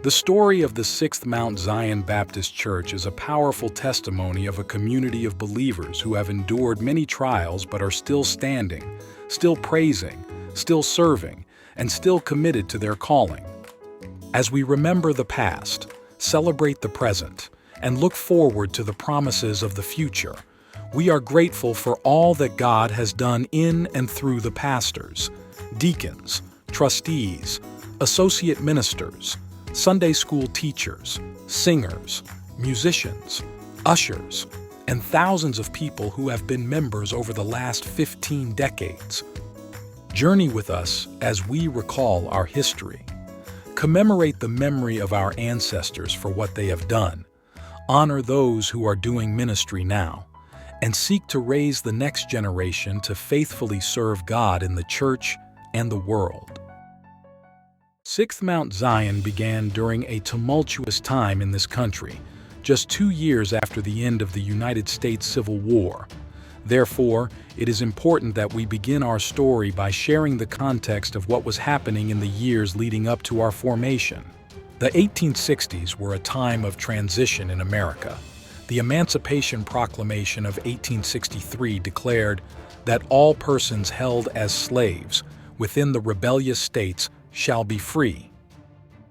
The story of the Sixth Mount Zion Baptist Church is a powerful testimony of a community of believers who have endured many trials but are still standing, still praising, still serving, and still committed to their calling. As we remember the past, celebrate the present, and look forward to the promises of the future, we are grateful for all that God has done in and through the pastors, deacons, trustees, associate ministers, Sunday school teachers, singers, musicians, ushers, and thousands of people who have been members over the last 15 decades. Journey with us as we recall our history. Commemorate the memory of our ancestors for what they have done. Honor those who are doing ministry now, and seek to raise the next generation to faithfully serve God in the church and the world. Sixth Mount Zion began during a tumultuous time in this country, just 2 years after the end of the United States Civil War. Therefore, it is important that we begin our story by sharing the context of what was happening in the years leading up to our formation. The 1860s were a time of transition in America. The Emancipation Proclamation of 1863 declared that all persons held as slaves within the rebellious states shall be free.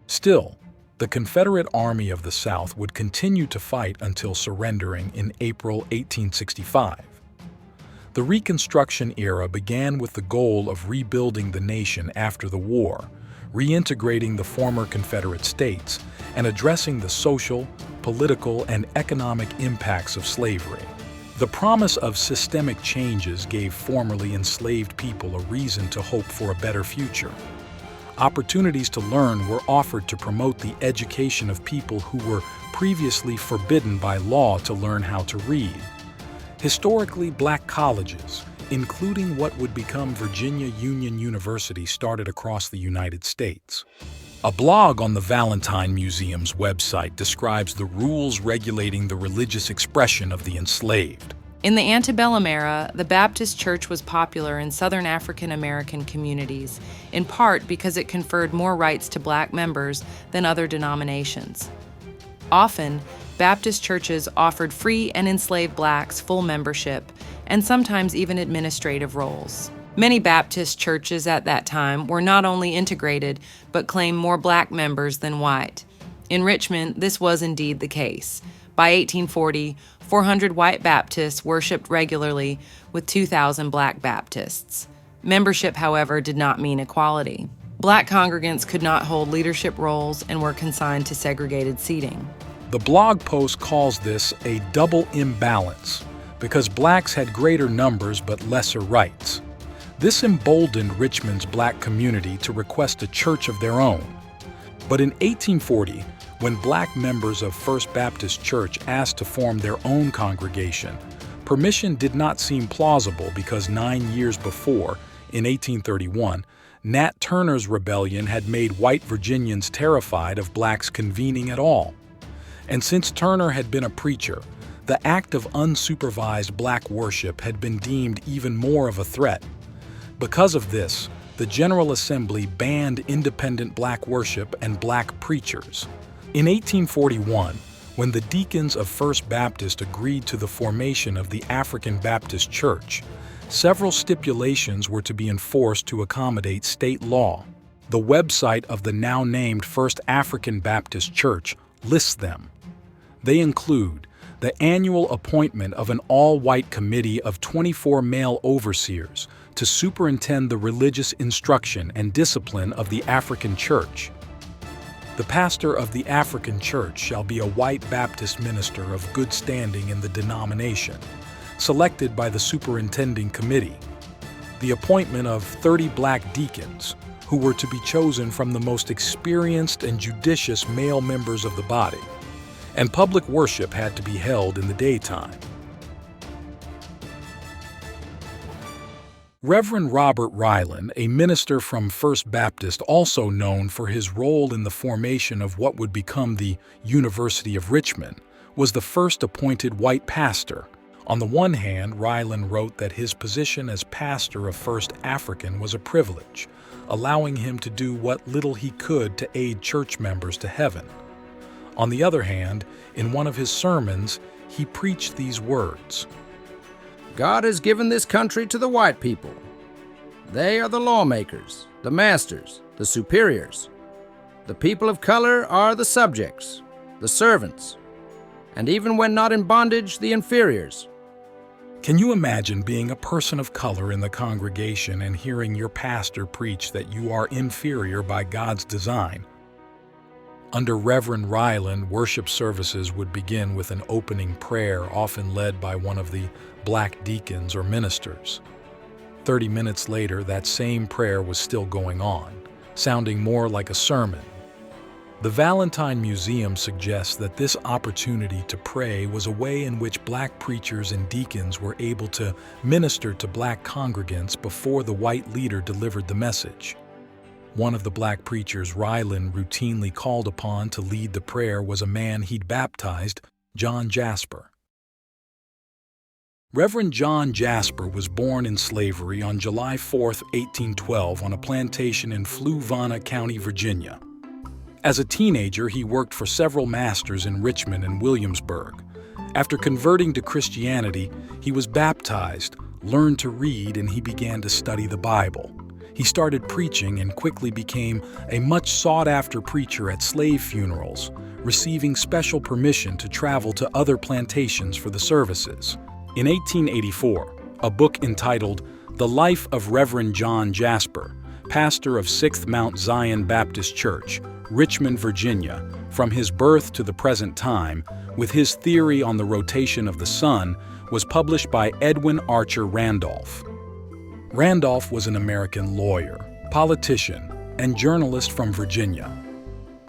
Still, the Confederate Army of the South would continue to fight until surrendering in April 1865. The Reconstruction era began with the goal of rebuilding the nation after the war, reintegrating the former Confederate states, and addressing the social, political, and economic impacts of slavery. The promise of systemic changes gave formerly enslaved people a reason to hope for a better future. Opportunities to learn were offered to promote the education of people who were previously forbidden by law to learn how to read. Historically black colleges, including what would become Virginia Union University, started across the United States. A blog on the Valentine Museum's website describes the rules regulating the religious expression of the enslaved. In the antebellum era, the Baptist Church was popular in Southern African American communities, in part because it conferred more rights to black members than other denominations. Often, Baptist churches offered free and enslaved blacks full membership, and sometimes even administrative roles. Many Baptist churches at that time were not only integrated, but claimed more black members than white. In Richmond, this was indeed the case. By 1840, 400 white Baptists worshiped regularly with 2,000 black Baptists. Membership, however, did not mean equality. Black congregants could not hold leadership roles and were consigned to segregated seating. The blog post calls this a double imbalance because blacks had greater numbers but lesser rights. This emboldened Richmond's black community to request a church of their own. But in 1840, when black members of First Baptist Church asked to form their own congregation, permission did not seem plausible because 9 years before, in 1831, Nat Turner's rebellion had made white Virginians terrified of blacks convening at all. And since Turner had been a preacher, the act of unsupervised black worship had been deemed even more of a threat. Because of this, the General Assembly banned independent black worship and black preachers. In 1841, when the deacons of First Baptist agreed to the formation of the African Baptist Church, several stipulations were to be enforced to accommodate state law. The website of the now named First African Baptist Church lists them. They include the annual appointment of an all-white committee of 24 male overseers to superintend the religious instruction and discipline of the African Church. The pastor of the African Church shall be a white Baptist minister of good standing in the denomination, selected by the superintending committee. The appointment of 30 black deacons, who were to be chosen from the most experienced and judicious male members of the body, and public worship had to be held in the daytime. Reverend Robert Ryland, a minister from First Baptist, also known for his role in the formation of what would become the University of Richmond, was the first appointed white pastor. On the one hand, Ryland wrote that his position as pastor of First African was a privilege, allowing him to do what little he could to aid church members to heaven. On the other hand, in one of his sermons, he preached these words: God has given this country to the white people. They are the lawmakers, the masters, the superiors. The people of color are the subjects, the servants, and even when not in bondage, the inferiors. Can you imagine being a person of color in the congregation and hearing your pastor preach that you are inferior by God's design? Under Reverend Ryland, worship services would begin with an opening prayer, often led by one of the black deacons or ministers. 30 minutes later, that same prayer was still going on, sounding more like a sermon. The Valentine Museum suggests that this opportunity to pray was a way in which black preachers and deacons were able to minister to black congregants before the white leader delivered the message. One of the black preachers Ryland routinely called upon to lead the prayer was a man he'd baptized, John Jasper. Reverend John Jasper was born in slavery on July 4, 1812, on a plantation in Fluvanna County, Virginia. As a teenager, he worked for several masters in Richmond and Williamsburg. After converting to Christianity, he was baptized, learned to read, and he began to study the Bible. He started preaching and quickly became a much sought-after preacher at slave funerals, receiving special permission to travel to other plantations for the services. In 1884, a book entitled The Life of Reverend John Jasper, pastor of 6th Mount Zion Baptist Church, Richmond, Virginia, from his birth to the present time, with his theory on the rotation of the sun, was published by Edwin Archer Randolph. Randolph was an American lawyer, politician, and journalist from Virginia.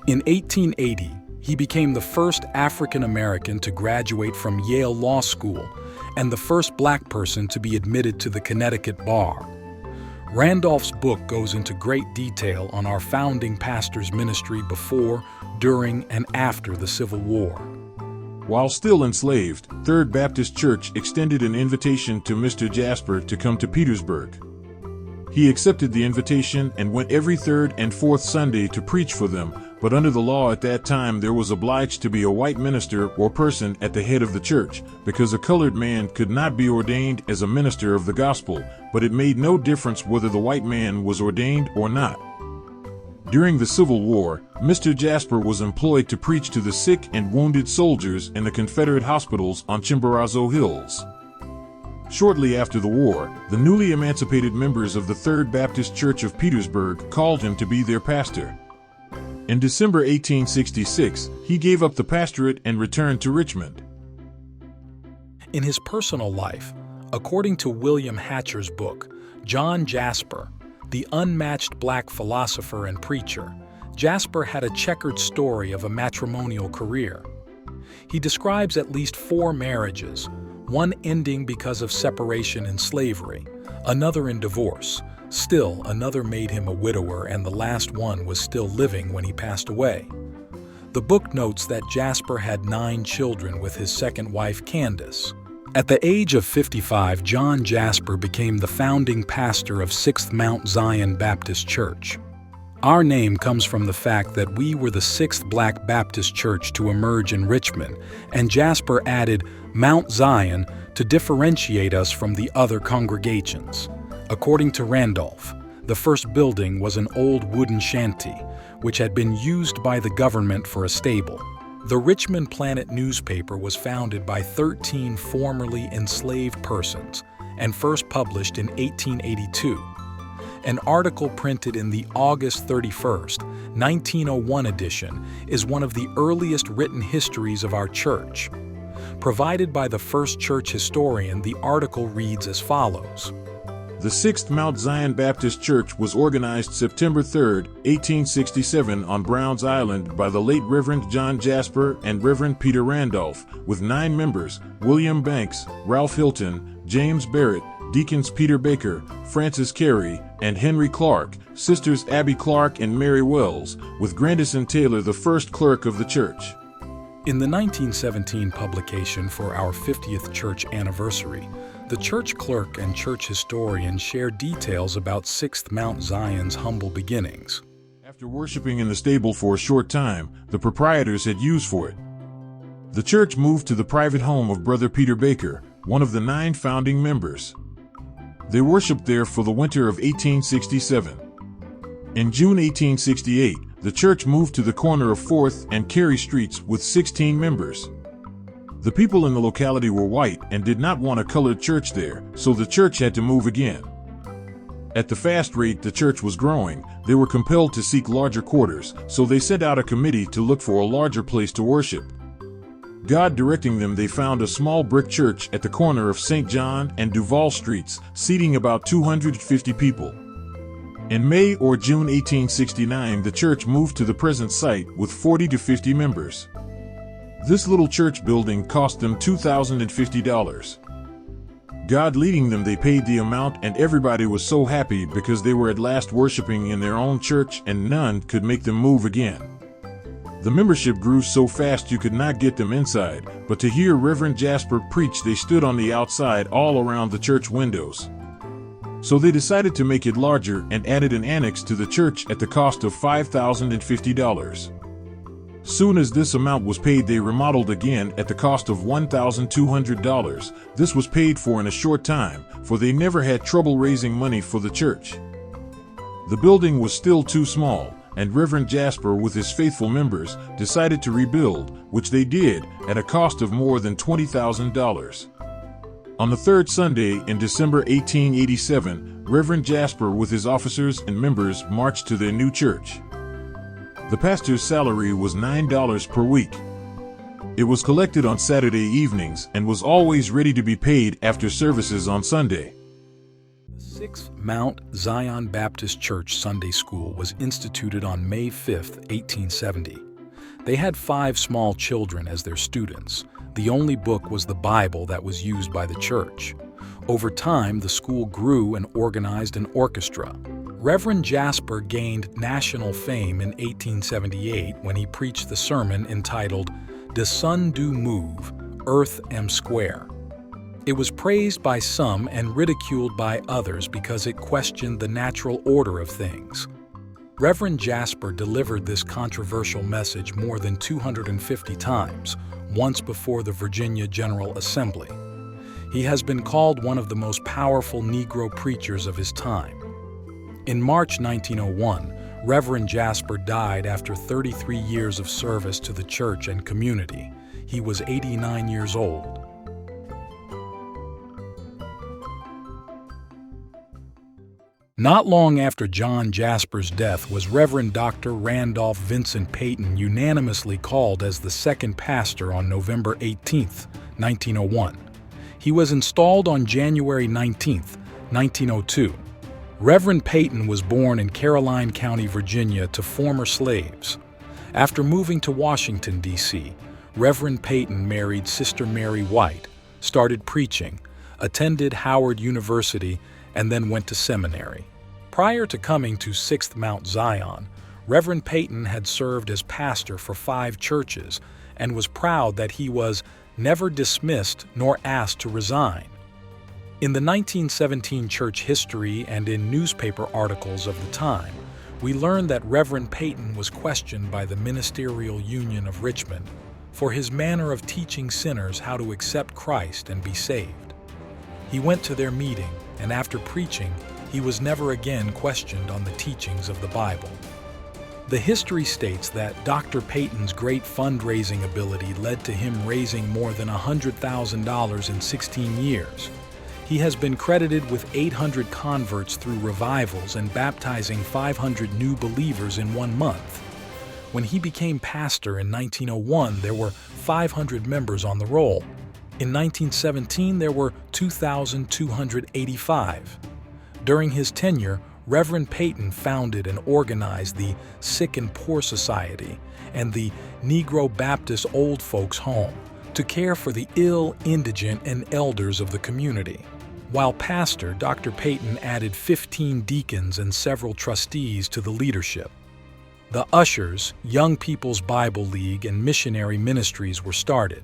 In 1880, he became the first African American to graduate from Yale Law School and the first black person to be admitted to the Connecticut bar. Randolph's book goes into great detail on our founding pastor's ministry before, during, and after the Civil War. While still enslaved, Third Baptist Church extended an invitation to Mr. Jasper to come to Petersburg. He accepted the invitation and went every third and fourth Sunday to preach for them, but under the law at that time there was obliged to be a white minister or person at the head of the church, because a colored man could not be ordained as a minister of the gospel, but it made no difference whether the white man was ordained or not. During the Civil War, Mr. Jasper was employed to preach to the sick and wounded soldiers in the Confederate hospitals on Chimborazo Hills. Shortly after the war, the newly emancipated members of the Third Baptist Church of Petersburg called him to be their pastor. In December 1866, he gave up the pastorate and returned to Richmond. In his personal life, according to William Hatcher's book, John Jasper, the unmatched black philosopher and preacher, Jasper had a checkered story of a matrimonial career. He describes at least 4 marriages, one ending because of separation and slavery, another in divorce. Still, another made him a widower, and the last one was still living when he passed away. The book notes that Jasper had 9 children with his second wife, Candace. At the age of 55, John Jasper became the founding pastor of 6th Mount Zion Baptist Church. Our name comes from the fact that we were the 6th Black Baptist church to emerge in Richmond, and Jasper added Mount Zion to differentiate us from the other congregations. According to Randolph, the first building was an old wooden shanty, which had been used by the government for a stable. The Richmond Planet newspaper was founded by 13 formerly enslaved persons and first published in 1882. An article printed in the August 31, 1901 edition is one of the earliest written histories of our church. Provided by the first church historian, the article reads as follows. The 6th Mount Zion Baptist Church was organized September 3, 1867 on Browns Island by the late Reverend John Jasper and Reverend Peter Randolph, with 9 members, William Banks, Ralph Hilton, James Barrett, Deacons Peter Baker, Francis Carey, and Henry Clark, Sisters Abby Clark and Mary Wells, with Grandison Taylor the first clerk of the church. In the 1917 publication for our 50th church anniversary, the church clerk and church historian share details about 6th Mount Zion's humble beginnings. After worshiping in the stable for a short time, the proprietors had use for it. The church moved to the private home of Brother Peter Baker, one of the 9 founding members. They worshiped there for the winter of 1867. In June 1868, the church moved to the corner of 4th and Carey Streets with 16 members. The people in the locality were white and did not want a colored church there, so the church had to move again. At the fast rate the church was growing, they were compelled to seek larger quarters, so they sent out a committee to look for a larger place to worship. God directing them, they found a small brick church at the corner of St. John and Duval Streets, seating about 250 people. In May or June 1869, the church moved to the present site with 40 to 50 members. This little church building cost them $2,050. God leading them, they paid the amount, and everybody was so happy because they were at last worshiping in their own church and none could make them move again. The membership grew so fast you could not get them inside, but to hear Reverend Jasper preach they stood on the outside all around the church windows. So they decided to make it larger and added an annex to the church at the cost of $5,050. Soon as this amount was paid, they remodeled again at the cost of $1,200. This was paid for in a short time, for they never had trouble raising money for the church. The building was still too small, and Reverend Jasper with his faithful members decided to rebuild, which they did, at a cost of more than $20,000. On the third Sunday in December 1887, Reverend Jasper with his officers and members marched to their new church. The pastor's salary was $9 per week. It was collected on Saturday evenings and was always ready to be paid after services on Sunday. The 6th Mount Zion Baptist Church Sunday School was instituted on May 5, 1870. They had 5 small children as their students. The only book was the Bible that was used by the church. Over time, the school grew and organized an orchestra. Reverend Jasper gained national fame in 1878 when he preached the sermon entitled, "De Sun Do Move, Earth Am Square." It was praised by some and ridiculed by others because it questioned the natural order of things. Reverend Jasper delivered this controversial message more than 250 times, once before the Virginia General Assembly. He has been called one of the most powerful Negro preachers of his time. In March 1901, Reverend Jasper died after 33 years of service to the church and community. He was 89 years old. Not long after John Jasper's death was Reverend Dr. Randolph Vincent Payton unanimously called as the second pastor on November 18, 1901. He was installed on January 19, 1902. Reverend Payton was born in Caroline County, Virginia, to former slaves. After moving to Washington, D.C., Reverend Payton married Sister Mary White, started preaching, attended Howard University, and then went to seminary. Prior to coming to 6th Mount Zion, Reverend Payton had served as pastor for 5 churches and was proud that he was never dismissed nor asked to resign. In the 1917 church history and in newspaper articles of the time, we learn that Reverend Payton was questioned by the Ministerial Union of Richmond for his manner of teaching sinners how to accept Christ and be saved. He went to their meeting, and after preaching, he was never again questioned on the teachings of the Bible. The history states that Dr. Payton's great fundraising ability led to him raising more than $100,000 in 16 years. He has been credited with 800 converts through revivals and baptizing 500 new believers in 1 month. When he became pastor in 1901, there were 500 members on the roll. In 1917, there were 2,285. During his tenure, Reverend Payton founded and organized the Sick and Poor Society and the Negro Baptist Old Folks Home to care for the ill, indigent, and elders of the community. While pastor, Dr. Payton added 15 deacons and several trustees to the leadership. The Ushers, Young People's Bible League, and missionary ministries were started.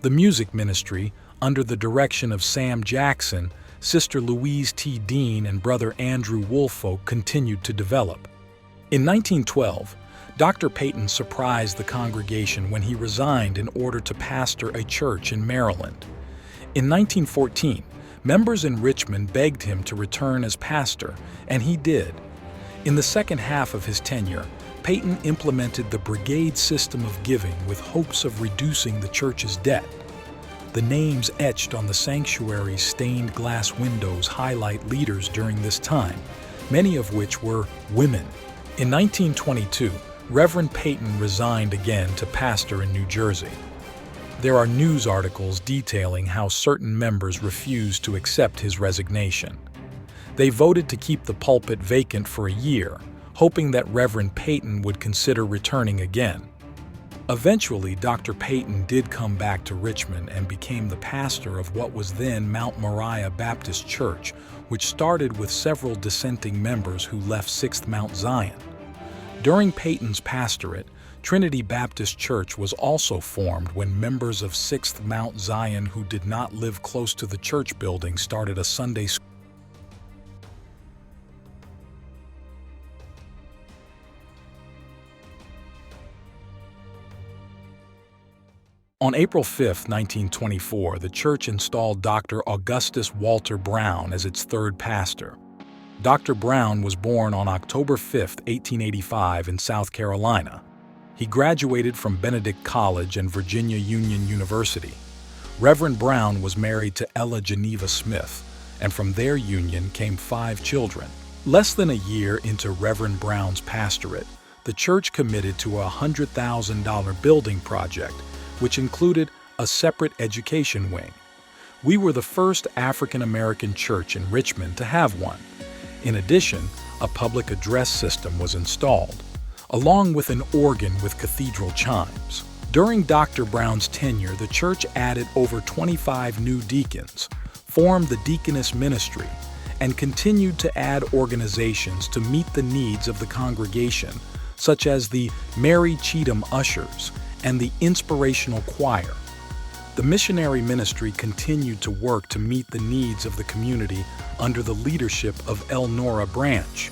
The music ministry, under the direction of Sam Jackson, Sister Louise T. Dean, and Brother Andrew Woolfolk, continued to develop. In 1912, Dr. Payton surprised the congregation when he resigned in order to pastor a church in Maryland. In 1914, members in Richmond begged him to return as pastor, and he did. In the second half of his tenure, Payton implemented the brigade system of giving with hopes of reducing the church's debt. The names etched on the sanctuary's stained glass windows highlight leaders during this time, many of which were women. In 1922, Reverend Payton resigned again to pastor in New Jersey. There are news articles detailing how certain members refused to accept his resignation. They voted to keep the pulpit vacant for a year, hoping that Reverend Payton would consider returning again. Eventually, Dr. Payton did come back to Richmond and became the pastor of what was then Mount Moriah Baptist Church, which started with several dissenting members who left 6th Mount Zion. During Payton's pastorate, Trinity Baptist Church was also formed when members of 6th Mount Zion who did not live close to the church building started a Sunday school. On April 5, 1924, the church installed Dr. Augustus Walter Brown as its third pastor. Dr. Brown was born on October 5, 1885, in South Carolina. He graduated from Benedict College and Virginia Union University. Reverend Brown was married to Ella Geneva Smith, and from their union came 5 children. Less than a year into Reverend Brown's pastorate, the church committed to a $100,000 building project, which included a separate education wing. We were the first African-American church in Richmond to have one. In addition, a public address system was installed, along with an organ with cathedral chimes. During Dr. Brown's tenure, the church added over 25 new deacons, formed the deaconess ministry, and continued to add organizations to meet the needs of the congregation, such as the Mary Cheatham Ushers and the Inspirational Choir. The missionary ministry continued to work to meet the needs of the community under the leadership of Elnora Branch.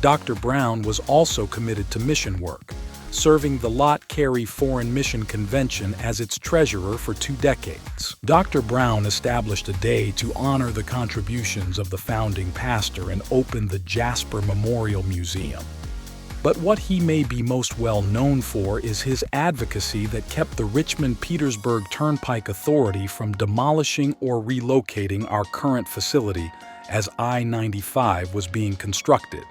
Dr. Brown was also committed to mission work, serving the Lot Carey Foreign Mission Convention as its treasurer for 2 decades. Dr. Brown established a day to honor the contributions of the founding pastor and opened the Jasper Memorial Museum. But what he may be most well known for is his advocacy that kept the Richmond-Petersburg Turnpike Authority from demolishing or relocating our current facility as I-95 was being constructed.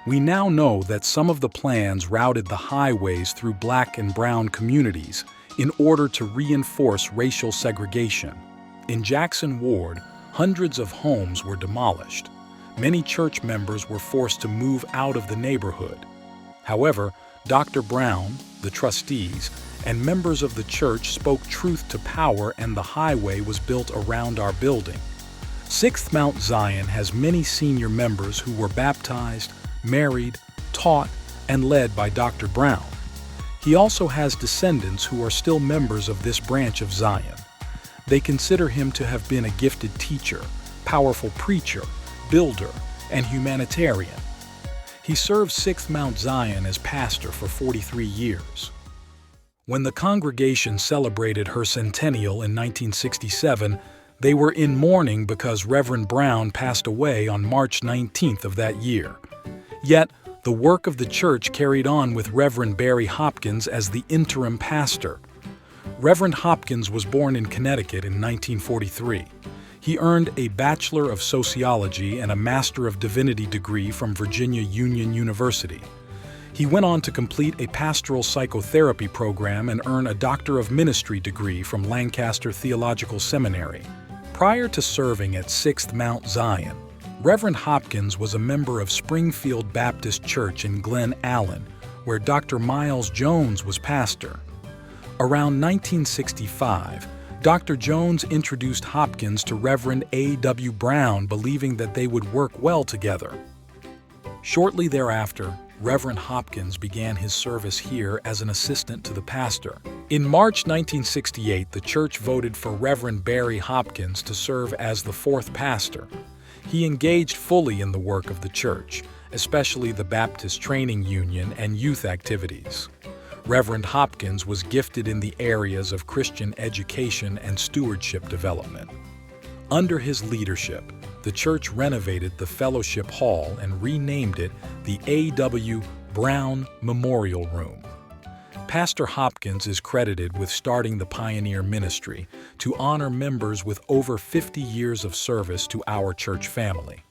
We now know that some of the plans routed the highways through black and brown communities in order to reinforce racial segregation. In Jackson Ward, hundreds of homes were demolished. Many church members were forced to move out of the neighborhood. However, Dr. Brown, the trustees, and members of the church spoke truth to power, and the highway was built around our building. 6th Mount Zion has many senior members who were baptized, married, taught, and led by Dr. Brown. He also has descendants who are still members of this branch of Zion. They consider him to have been a gifted teacher, powerful preacher, builder, and humanitarian. He served 6th Mount Zion as pastor for 43 years. When the congregation celebrated her centennial in 1967, they were in mourning because Reverend Brown passed away on March 19th of that year. Yet, the work of the church carried on with Reverend Barry Hopkins as the interim pastor. Reverend Hopkins was born in Connecticut in 1943. He earned a Bachelor of Sociology and a Master of Divinity degree from Virginia Union University. He went on to complete a pastoral psychotherapy program and earn a Doctor of Ministry degree from Lancaster Theological Seminary. Prior to serving at 6th Mount Zion, Reverend Hopkins was a member of Springfield Baptist Church in Glen Allen, where Dr. Miles Jones was pastor. Around 1965, Dr. Jones introduced Hopkins to Reverend A.W. Brown, believing that they would work well together. Shortly thereafter, Reverend Hopkins began his service here as an assistant to the pastor. In March 1968, the church voted for Reverend Barry Hopkins to serve as the fourth pastor. He engaged fully in the work of the church, especially the Baptist Training Union and youth activities. Reverend Hopkins was gifted in the areas of Christian education and stewardship development. Under his leadership, the church renovated the Fellowship Hall and renamed it the A.W. Brown Memorial Room. Pastor Hopkins is credited with starting the Pioneer Ministry to honor members with over 50 years of service to our church family.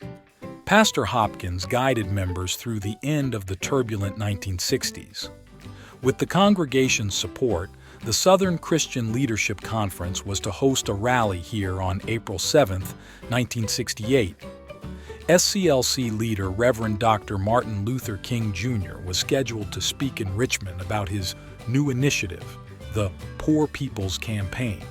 Pastor Hopkins guided members through the end of the turbulent 1960s. With the congregation's support, the Southern Christian Leadership Conference was to host a rally here on April 7, 1968. SCLC leader Reverend Dr. Martin Luther King Jr. was scheduled to speak in Richmond about his new initiative, the Poor People's Campaign.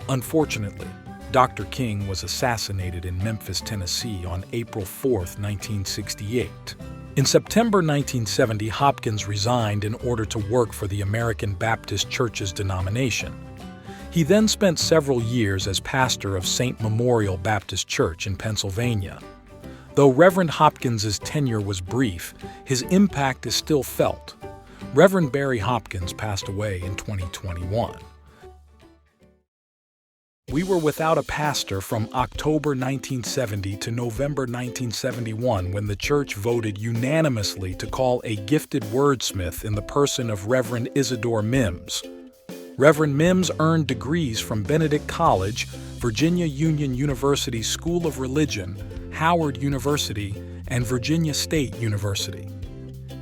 Unfortunately, Dr. King was assassinated in Memphis, Tennessee on April 4, 1968. In September 1970, Hopkins resigned in order to work for the American Baptist Church's denomination. He then spent several years as pastor of St. Memorial Baptist Church in Pennsylvania. Though Reverend Hopkins's tenure was brief, his impact is still felt. Reverend Barry Hopkins passed away in 2021. We were without a pastor from October 1970 to November 1971 when the church voted unanimously to call a gifted wordsmith in the person of Reverend Isidore Mims. Reverend Mims earned degrees from Benedict College, Virginia Union University School of Religion, Howard University, and Virginia State University.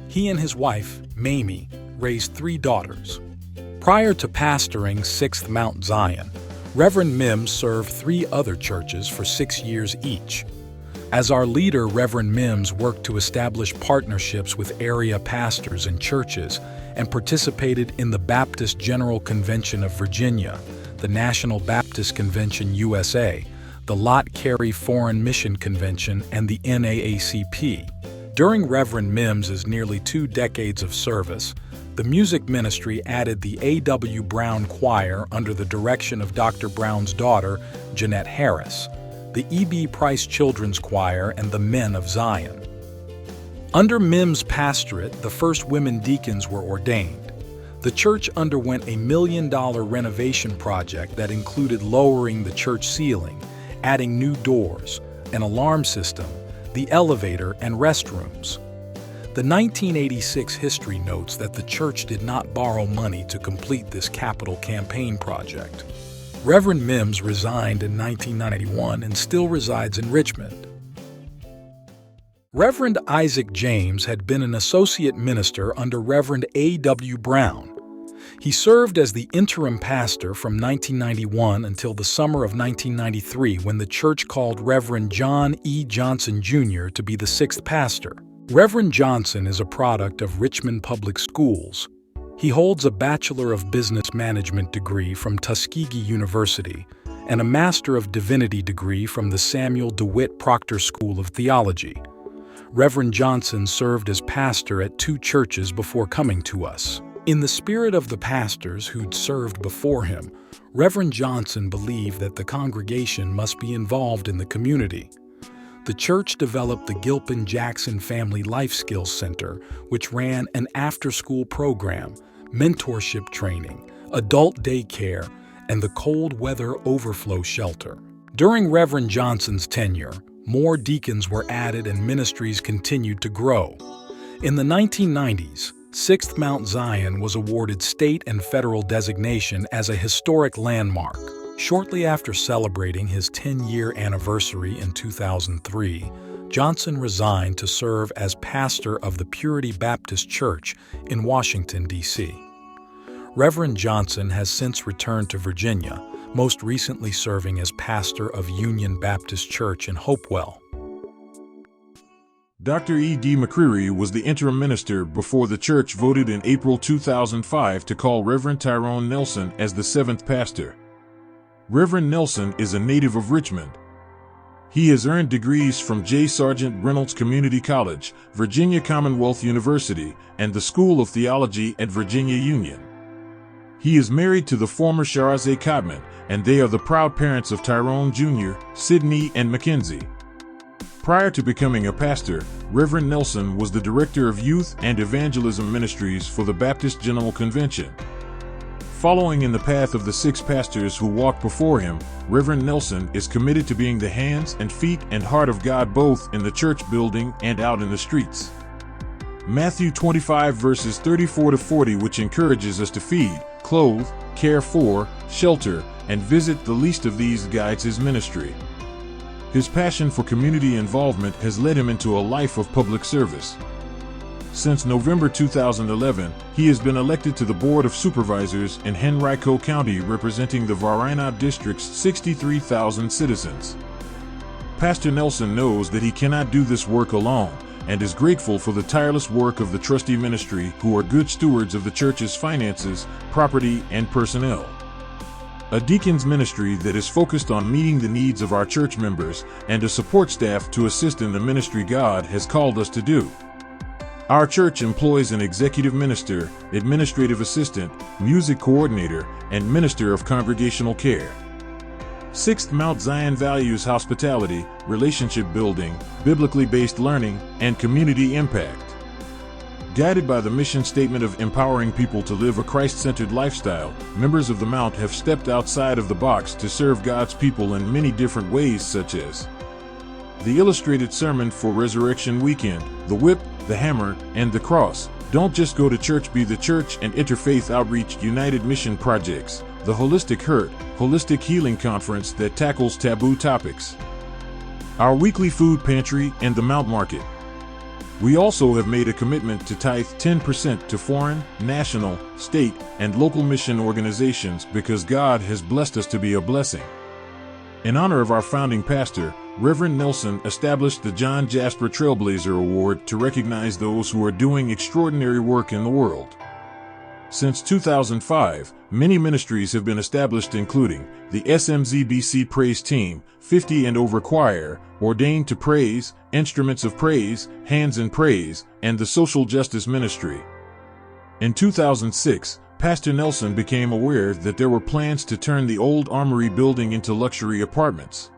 He and his wife, Mamie, raised 3 daughters. Prior to pastoring 6th Mount Zion, Reverend Mims served 3 other churches for 6 years each. As our leader, Reverend Mims worked to establish partnerships with area pastors and churches and participated in the Baptist General Convention of Virginia, the National Baptist Convention USA, the Lot Carey Foreign Mission Convention, and the NAACP. During Reverend Mims's nearly 2 decades of service, the music ministry added the A.W. Brown Choir under the direction of Dr. Brown's daughter, Jeanette Harris, the E.B. Price Children's Choir, and the Men of Zion. Under Mims' pastorate, the first women deacons were ordained. The church underwent a $1 million renovation project that included lowering the church ceiling, adding new doors, an alarm system, the elevator, and restrooms. The 1986 history notes that the church did not borrow money to complete this capital campaign project. Reverend Mims resigned in 1991 and still resides in Richmond. Reverend Isaac James had been an associate minister under Reverend A.W. Brown. He served as the interim pastor from 1991 until the summer of 1993 when the church called Reverend John E. Johnson Jr. to be the 6th pastor. Reverend Johnson is a product of Richmond Public Schools. He holds a Bachelor of Business Management degree from Tuskegee University and a Master of Divinity degree from the Samuel DeWitt Proctor School of Theology. Reverend Johnson served as pastor at 2 churches before coming to us. In the spirit of the pastors who'd served before him, Reverend Johnson believed that the congregation must be involved in the community. The church developed the Gilpin Jackson Family Life Skills Center, which ran an after-school program, mentorship training, adult daycare, and the cold weather overflow shelter. During Reverend Johnson's tenure, more deacons were added and ministries continued to grow. In the 1990s, 6th Mount Zion was awarded state and federal designation as a historic landmark. Shortly after celebrating his 10-year anniversary in 2003, Johnson resigned to serve as pastor of the Purity Baptist Church in Washington, D.C. Reverend Johnson has since returned to Virginia, most recently serving as pastor of Union Baptist Church in Hopewell. Dr. E.D. McCreary was the interim minister before the church voted in April 2005 to call Reverend Tyrone Nelson as the 7th pastor. Reverend Nelson is a native of Richmond. He has earned degrees from J. Sargent Reynolds Community College, Virginia Commonwealth University, and the School of Theology at Virginia Union. He is married to the former Shahrazad Codman, and they are the proud parents of Tyrone Jr., Sydney, and Mackenzie. Prior to becoming a pastor, Reverend Nelson was the Director of Youth and Evangelism Ministries for the Baptist General Convention. Following in the path of the 6 pastors who walked before him, Reverend Nelson is committed to being the hands and feet and heart of God both in the church building and out in the streets. Matthew 25 verses 34 to 40, which encourages us to feed, clothe, care for, shelter, and visit the least of these, guides his ministry. His passion for community involvement has led him into a life of public service. Since November 2011, he has been elected to the Board of Supervisors in Henrico County, representing the Varina District's 63,000 citizens. Pastor Nelson knows that he cannot do this work alone, and is grateful for the tireless work of the trustee ministry, who are good stewards of the church's finances, property, and personnel. A deacon's ministry that is focused on meeting the needs of our church members, and a support staff to assist in the ministry God has called us to do. Our church employs an executive minister, administrative assistant, music coordinator, and minister of congregational care. Sixth Mount Zion values hospitality, relationship building, biblically based learning, and community impact. Guided by the mission statement of empowering people to live a Christ-centered lifestyle, members of the Mount have stepped outside of the box to serve God's people in many different ways, such as the illustrated sermon for Resurrection Weekend, the whip, the hammer, and the cross, don't just go to church, be the church, and Interfaith Outreach United Mission Projects, the Holistic Hurt, Holistic Healing Conference that tackles taboo topics, our weekly food pantry, and the Mount Market. We also have made a commitment to tithe 10% to foreign, national, state, and local mission organizations because God has blessed us to be a blessing. In honor of our founding pastor, Reverend Nelson established the John Jasper Trailblazer Award to recognize those who are doing extraordinary work in the world. Since 2005, many ministries have been established, including the SMZBC Praise Team, 50 and Over Choir, Ordained to Praise, Instruments of Praise, Hands in Praise, and the Social Justice Ministry. In 2006, Pastor Nelson became aware that there were plans to turn the old Armory building into luxury apartments.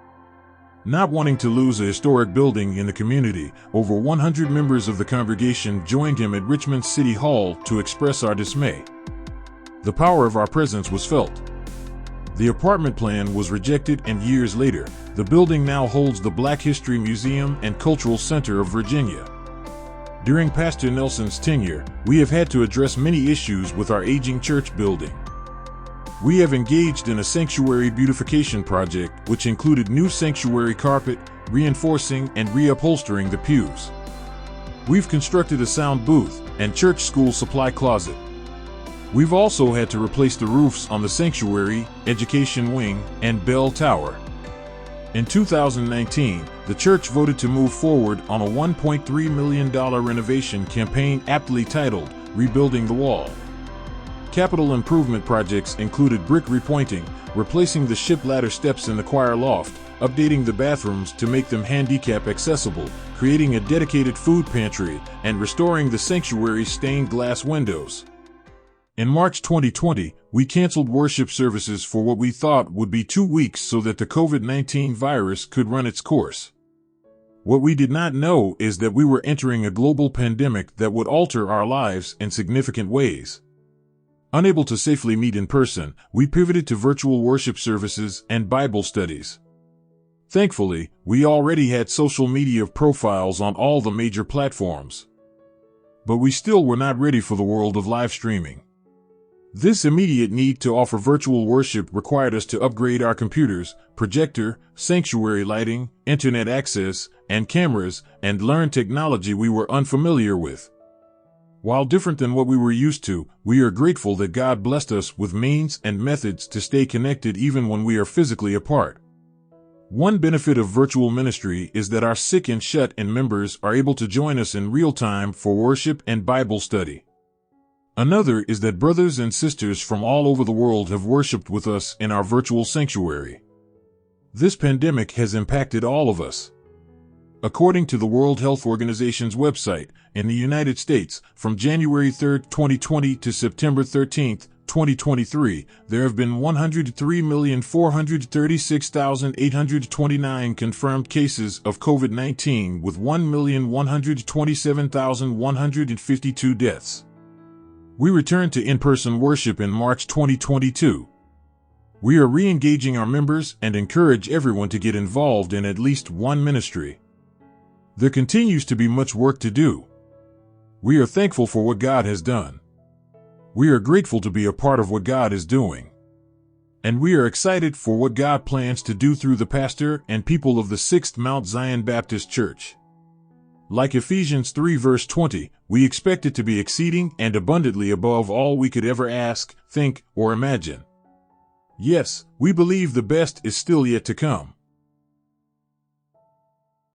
Not wanting to lose a historic building in the community, over 100 members of the congregation joined him at Richmond City Hall to express our dismay. The power of our presence was felt. The apartment plan was rejected, and years later, the building now holds the Black History Museum and Cultural Center of Virginia. During Pastor Nelson's tenure, we have had to address many issues with our aging church building. We have engaged in a sanctuary beautification project, which included new sanctuary carpet, reinforcing and reupholstering the pews. We've constructed a sound booth and church school supply closet. We've also had to replace the roofs on the sanctuary, education wing, and bell tower. In 2019, the church voted to move forward on a $1.3 million renovation campaign aptly titled Rebuilding the Wall. Capital improvement projects included brick repointing, replacing the ship ladder steps in the choir loft, updating the bathrooms to make them handicap accessible, creating a dedicated food pantry, and restoring the sanctuary's stained glass windows. In March 2020, we canceled worship services for what we thought would be 2 weeks so that the COVID-19 virus could run its course. What we did not know is that we were entering a global pandemic that would alter our lives in significant ways. Unable to safely meet in person, we pivoted to virtual worship services and Bible studies. Thankfully, we already had social media profiles on all the major platforms. But we still were not ready for the world of live streaming. This immediate need to offer virtual worship required us to upgrade our computers, projector, sanctuary lighting, internet access, and cameras, and learn technology we were unfamiliar with. While different than what we were used to, we are grateful that God blessed us with means and methods to stay connected even when we are physically apart. One benefit of virtual ministry is that our sick and shut-in members are able to join us in real time for worship and Bible study. Another is that brothers and sisters from all over the world have worshiped with us in our virtual sanctuary. This pandemic has impacted all of us. According to the World Health Organization's website, in the United States, from January 3, 2020 to September 13, 2023, there have been 103,436,829 confirmed cases of COVID-19 with 1,127,152 deaths. We returned to in-person worship in March 2022. We are re-engaging our members and encourage everyone to get involved in at least one ministry. There continues to be much work to do. We are thankful for what God has done. We are grateful to be a part of what God is doing. And we are excited for what God plans to do through the pastor and people of the 6th Mount Zion Baptist Church. Like Ephesians 3 verse 20, we expect it to be exceeding and abundantly above all we could ever ask, think, or imagine. Yes, we believe the best is still yet to come.